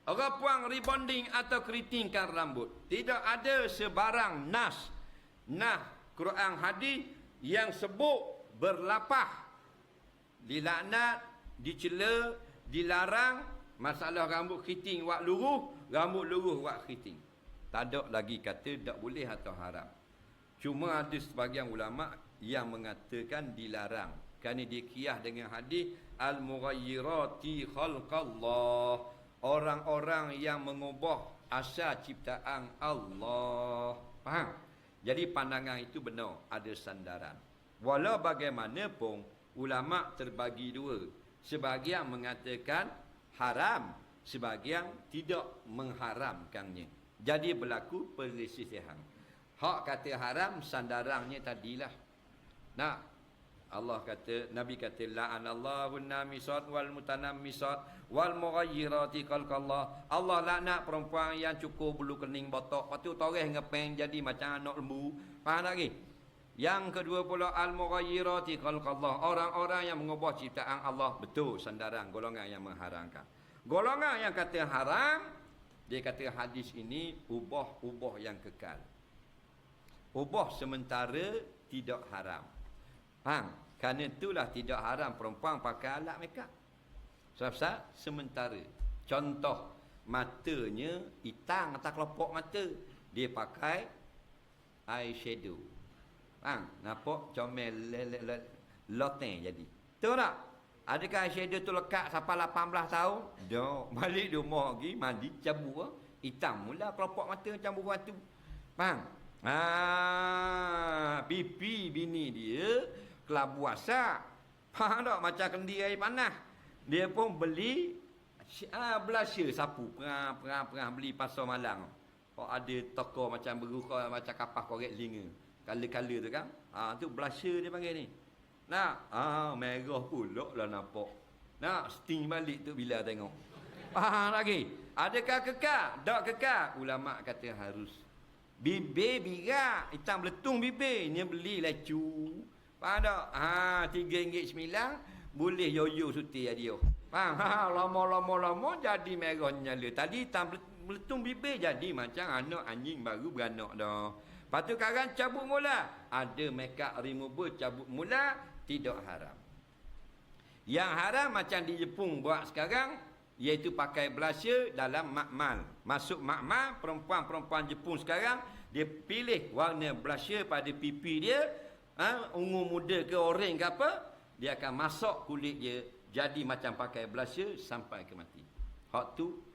Orang puang rebonding atau keritingkan rambut. Tidak ada sebarang nas Quran hadis yang sebut berlapah, dilaknat, dicela, dilarang masalah rambut keriting wak luruh, rambut luruh wak keriting. Tak ada lagi kata tak boleh atau haram. Cuma ada sebagian ulama yang mengatakan dilarang kerana dia kiyah dengan hadis al-mughayyirati khalqallah, orang-orang yang mengubah asal ciptaan Allah. Faham? Jadi pandangan itu benar, ada sandaran. Walau bagaimanapun ulama terbagi dua. Sebahagian mengatakan haram, sebahagian tidak mengharamkannya. Jadi berlaku perselisihan. Hak kata haram, sandarannya tadilah. Allah kata, Nabi kata la'anallahu an-namisat wal mutanammisat wal mughayyirati khalqallah. Allah laknat perempuan yang cukur bulu kening botok, lepas tu toreh ngepeng jadi macam anak lembu. Faham lagi? Yang kedua pula al-mughayyirati khalqallah, orang-orang yang mengubah ciptaan Allah. Betul sandaran golongan yang mengharamkan. Golongan yang kata haram, dia kata hadis ini ubah yang kekal. Ubah sementara tidak haram. Faham? Kerana itulah tidak haram perempuan pakai alat makeup. Sebab sementara. Contoh, matanya hitam atas kelopak mata, dia pakai eyeshadow. Faham? Nampak comel loteng jadi. Tahu tak? Adakah eyeshadow tu lekat sampai 18 tahun? Tak. Balik rumah lagi, mandi, cabut. Hitam mula kelopak mata macam batu. Faham? Pipi bini dia kelabu asak. Faham tak? Macam kendi air panas. Dia pun beli blusher sapu. Perang beli pasar Malang. Oh, ada toko macam beruka macam kapas korek linga. Color-color tu kan. Tu blusher dia panggil ni. Merah pula lah nampak. Sting balik tu bila tengok. Faham lagi? Adakah kekal? Tak kekal. Ulama kata harus. Bibir birak, hitam beletung bibir, ni beli lecu. Faham tak? RM3.9 boleh yoyo suti dia. Faham? Lama-lama jadi merah nyala. Tadi hitam beletung bibir jadi macam anak anjing baru beranak dah. Lepas tu sekarang cabut mula. Ada makeup remover cabut mula, tidak haram. Yang haram macam di Jepun buat sekarang, iaitu pakai blusher dalam makmal. Masuk makmal, perempuan-perempuan Jepun sekarang, dia pilih warna blusher pada pipi dia, ungu muda ke oren ke apa, dia akan masak kulit dia jadi macam pakai blusher sampai ke mati. Hak tu